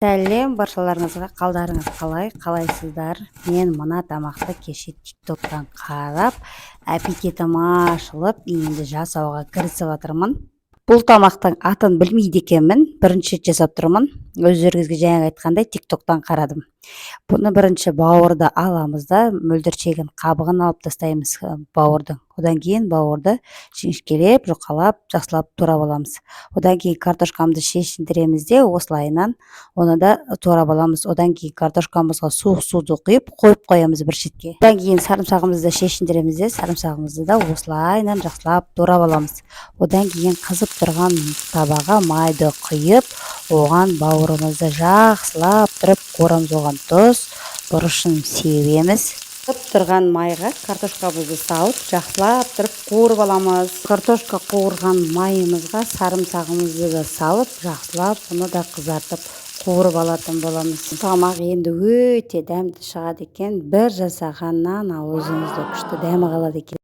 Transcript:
Сәлем баршаларыңызға, қалдарыңыз қалайсыздар? Мен мына тамақты кеше тиктоктан қарап, аппетитім ашылып, енді жасауға кірісіп жатырмын. Бұл тамақтың атын білмейді екенмін, бірінші рет жасап тұрмын. Өздеріңізге жаңа айтқандай тиктоктан қарадым. Бұны бірінші бауырды аламыз да, мөлдіршегін қабығын алып тастаймыз бауырдың. Одан кейін бауырды жіңішкелеп, жұқалап, жақсылап турап аламыз. Одан кейін картошкамызды шешіндіреміз де, осылайынан оны да турап аламыз. Одан кейін картошкамызға суық суды құйып қоямыз бір шетке. Одан кейін сарымсағымызды шешіндіреміз де, сарымсағымызды да осылайынан жақсылап турап аламыз. Одан кейін қызып тұрған табаға майды құйып, оған бауырымызды жақсылап тұрып қорамыз. Оған тұз, бұрышын себеміз. Қызып тұрған майға картошкамызды салып, жақсылап тұрып қуырып аламыз. Картошка қуырған майымызға сарымсағымызды да салып, жақсылап оны да қызартып қуырып алатын боламыз. Тамақ енді өте дәмді шығады екен. Бір жасағаннан өзіңізді күшті дәмі қалады екен.